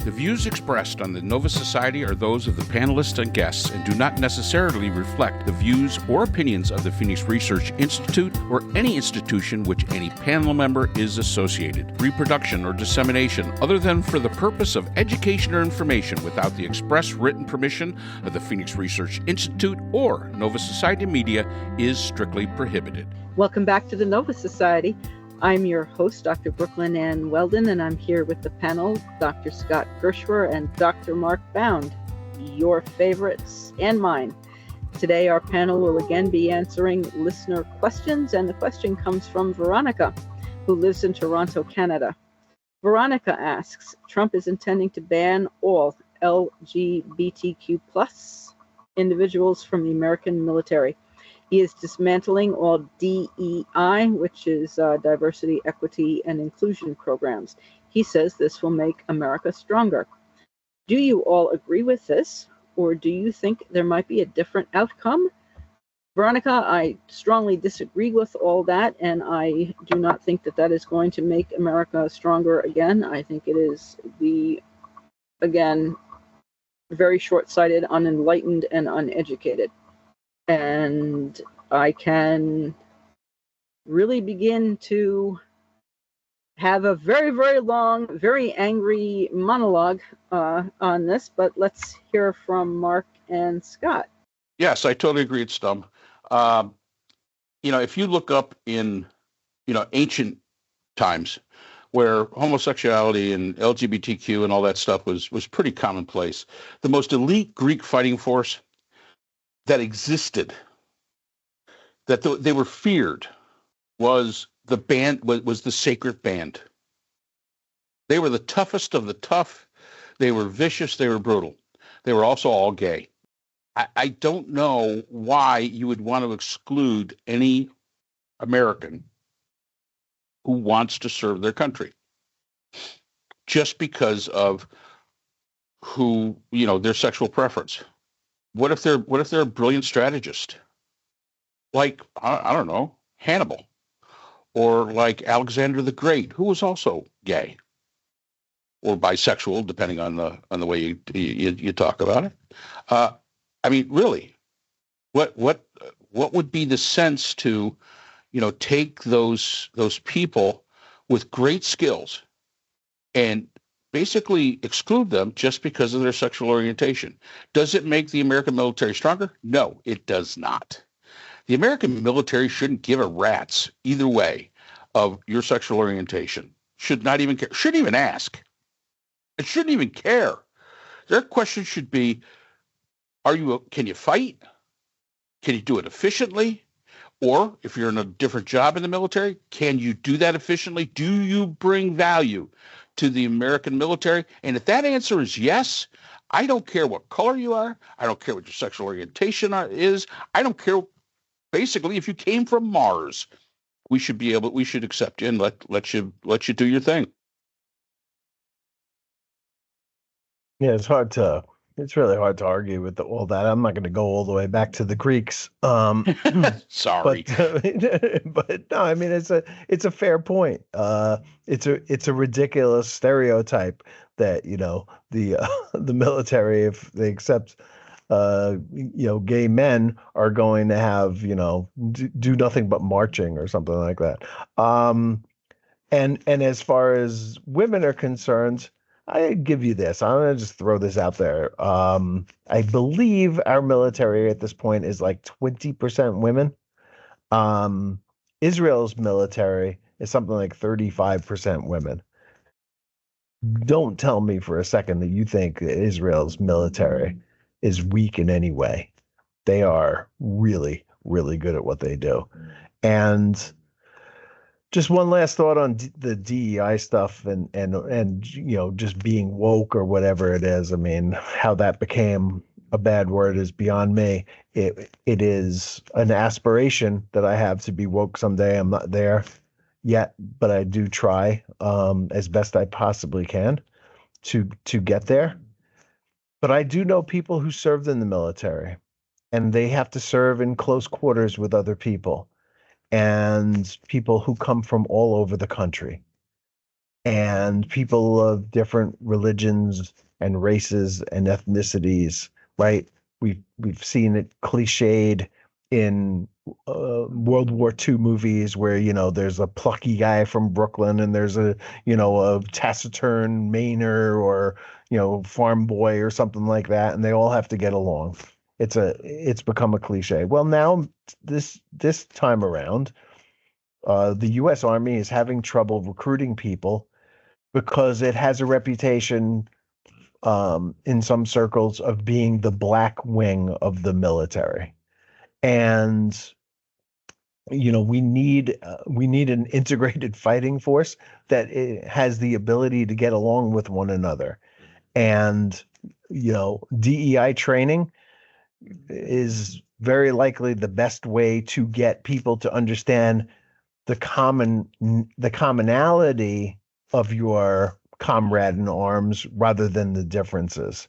The views expressed on the Nova Society are those of the panelists and guests and do not necessarily reflect the views or opinions of the Phoenix Research Institute or any institution which any panel member is associated. Reproduction or dissemination, other than for the purpose of education or information without the express written permission of the Phoenix Research Institute or Nova Society Media, is strictly prohibited. Welcome back to the Nova Society. I'm your host, Dr. Brooklyn Ann Weldon, and I'm here with the panel, Dr. Scott Gershwer and Dr. Mark Bound, your favorites and mine. Today, our panel will again be answering listener questions, and the question comes from Veronica, who lives in Toronto, Canada. Veronica asks, Trump is intending to ban all LGBTQ plus individuals from the American military. He is dismantling all DEI, which is diversity, equity, and inclusion programs. He says this will make America stronger. Do you all agree with this, or do you think there might be a different outcome? Veronica, I strongly disagree with all that, and I do not think that that is going to make America stronger again. I think it is very short-sighted, unenlightened, and uneducated. And I can really begin to have a very, very long, very angry monologue on this, but let's hear from Mark and Scott. Yes, I totally agree. It's dumb. If you look up in, ancient times where homosexuality and LGBTQ and all that stuff was pretty commonplace, the most elite Greek fighting force that existed, that they were feared, was the sacred band. They were the toughest of the tough. They were vicious. They were brutal. They were also all gay. I don't know why you would want to exclude any American who wants to serve their country just because of their sexual preference. What if they're a brilliant strategist, like I don't know, Hannibal, or like Alexander the Great, who was also gay or bisexual, depending on the way you talk about it. Really, what would be the sense to take those people with great skills and basically exclude them just because of their sexual orientation? Does it make the American military stronger? No, it does not. The American military shouldn't give a rat's either way of your sexual orientation. Should not even care. Shouldn't even ask. It shouldn't even care. Their question should be, can you fight? Can you do it efficiently? Or if you're in a different job in the military, can you do that efficiently? Do you bring value to the American military? And if that answer is yes, I don't care what color you are. I don't care what your sexual orientation is. I don't care. Basically, if you came from Mars, we should accept you and let you do your thing. Yeah, it's really hard to argue with all that. I'm not going to go all the way back to the Greeks. Sorry, but no, I mean it's a fair point. It's a ridiculous stereotype that the military, if they accept gay men, are going to have do nothing but marching or something like that. And as far as women are concerned, I give you this. I'm going to just throw this out there. I believe our military at this point is like 20% women. Israel's military is something like 35% women. Don't tell me for a second that you think that Israel's military is weak in any way. They are really, really good at what they do. And just one last thought on the DEI stuff and just being woke or whatever it is. I mean, how that became a bad word is beyond me. It is an aspiration that I have to be woke someday. I'm not there yet, but I do try as best I possibly can to get there. But I do know people who served in the military, and they have to serve in close quarters with other people and people who come from all over the country. and people of different religions and races and ethnicities, right? We've seen it cliched in World War II movies where, there's a plucky guy from Brooklyn and there's a taciturn Mainer or, farm boy or something like that, and they all have to get along. It's become a cliche. Well, now this time around, the U.S. Army is having trouble recruiting people because it has a reputation in some circles of being the black wing of the military. And we need an integrated fighting force that has the ability to get along with one another. And DEI training is very likely the best way to get people to understand the commonality of your comrade in arms rather than the differences.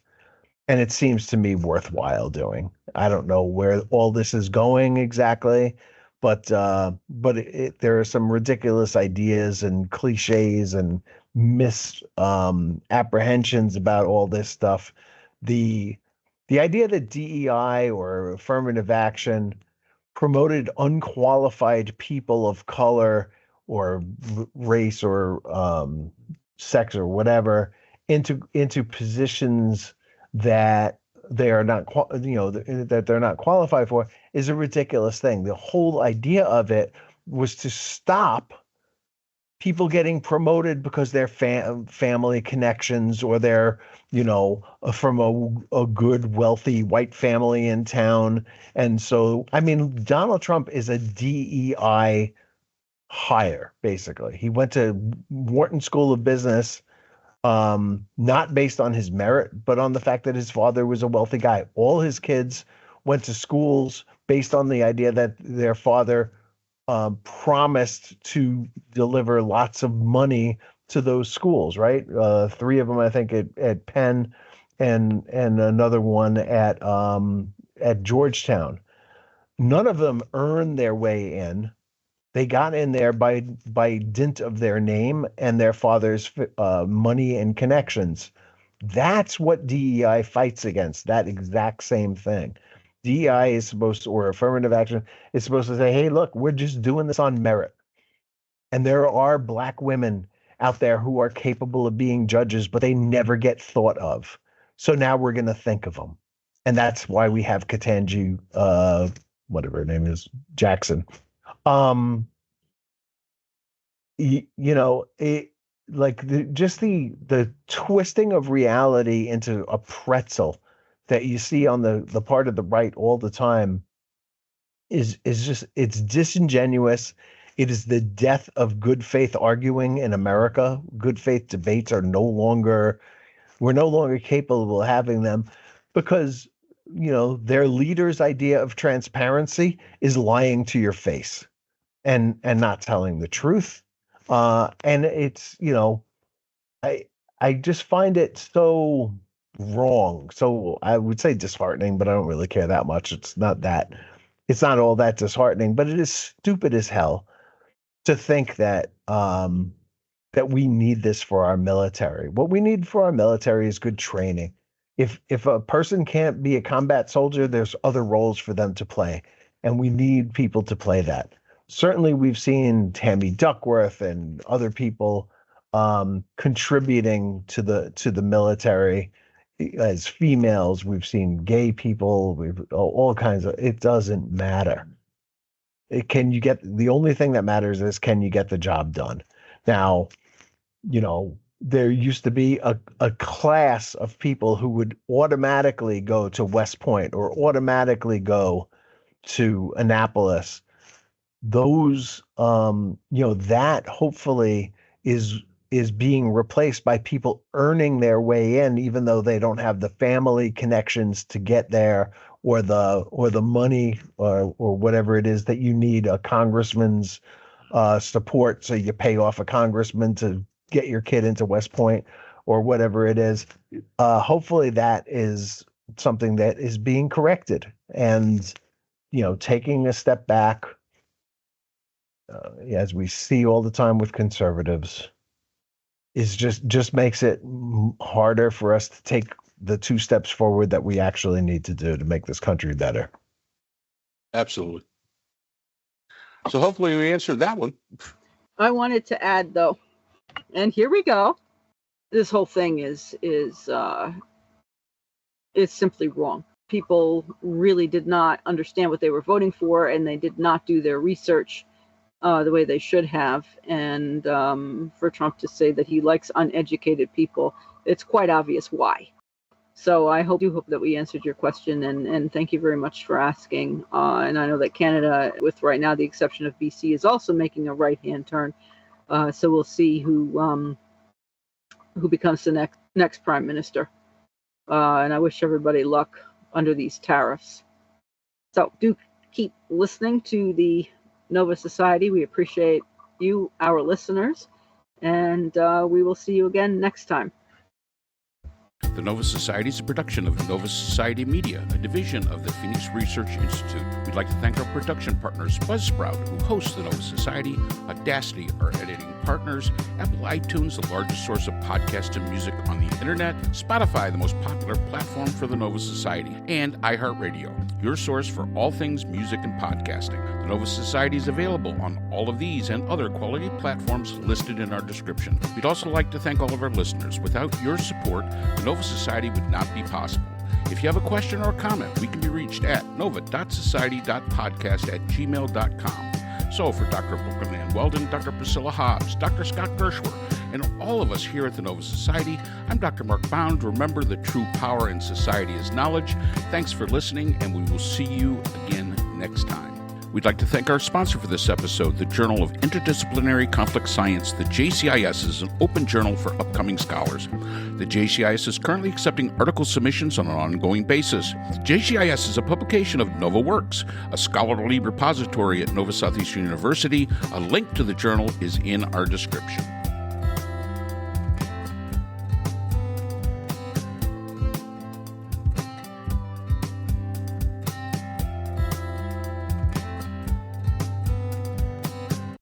And it seems to me worthwhile doing. I don't know where all this is going exactly, but there are some ridiculous ideas and cliches and misapprehensions about all this stuff. The the idea that DEI or affirmative action promoted unqualified people of color or race or sex or whatever into positions that they are not that they're not qualified for is a ridiculous thing. The whole idea of it was to stop people getting promoted because they're family connections or they're from a good wealthy white family in town. And so I mean Donald Trump is a DEI hire. Basically he went to Wharton School of Business, not based on his merit but on the fact that his father was a wealthy guy. All his kids went to schools based on the idea that their father promised to deliver lots of money to those schools, right? Three of them, I think, at Penn, and another one at Georgetown. None of them earned their way in. They got in there by dint of their name and their father's money and connections. That's what DEI fights against, that exact same thing. DEI is supposed to, or affirmative action is supposed to say, hey, look, we're just doing this on merit. And there are black women out there who are capable of being judges, but they never get thought of. So now we're going to think of them. And that's why we have Ketanji, whatever her name is, Jackson. Um, it like just the twisting of reality into a pretzel that you see on the part of the right all the time is just, it's disingenuous. It is the death of good faith arguing in America. Good faith debates are no longer, we're no longer capable of having them because their leader's idea of transparency is lying to your face and not telling the truth. And it's, I I just find it so wrong. So I would say disheartening, but I don't really care that much. It's not all that disheartening, but it is stupid as hell to think that we need this for our military. What we need for our military is good training. If a person can't be a combat soldier, there's other roles for them to play, and we need people to play that. Certainly, we've seen Tammy Duckworth and other people contributing to the military as females. We've seen gay people. We've all kinds of. It doesn't matter. Can you get the only thing that matters is can you get the job done? Now, there used to be a class of people who would automatically go to West Point or automatically go to Annapolis. Those, that hopefully is being replaced by people earning their way in, even though they don't have the family connections to get there or the money or whatever it is that you need a congressman's support. So you pay off a congressman to get your kid into West Point or whatever it is. Hopefully that is something that is being corrected and, taking a step back, as we see all the time with conservatives. is just makes it harder for us to take the 2 steps forward that we actually need to do to make this country better. Absolutely. So hopefully we answered that one. I wanted to add, though, and here we go. This whole thing is simply wrong. People really did not understand what they were voting for, and they did not do their research the way they should have. And for Trump to say that he likes uneducated people, it's quite obvious why. So I do hope that we answered your question, and thank you very much for asking. And I know that Canada, with right now the exception of BC, is also making a right-hand turn. So we'll see who becomes the next prime minister. And I wish everybody luck under these tariffs. So do keep listening to the Nova Society. We appreciate you, our listeners, and we will see you again next time. The Nova Society is a production of Nova Society Media, a division of the Phoenix Research Institute. We'd like to thank our production partners, Buzzsprout, who hosts the Nova Society, Audacity, our editing partners, Apple iTunes, the largest source of podcasts and music on the internet, Spotify, the most popular platform for the Nova Society, and iHeartRadio, your source for all things music and podcasting. The Nova Society is available on all of these and other quality platforms listed in our description. We'd also like to thank all of our listeners. Without your support, the Nova Society would not be possible. If you have a question or a comment, we can be reached at nova.society.podcast@gmail.com. So for Dr. Brooklyn Ann Weldon, Dr. Priscilla Hobbs, Dr. Scott Gershwer, and all of us here at the Nova Society, I'm Dr. Mark Bound. Remember, the true power in society is knowledge. Thanks for listening, and we will see you again next time. We'd like to thank our sponsor for this episode, the Journal of Interdisciplinary Conflict Science. The JCIS is an open journal for upcoming scholars. The JCIS is currently accepting article submissions on an ongoing basis. JCIS is a publication of Nova Works, a scholarly repository at Nova Southeastern University. A link to the journal is in our description.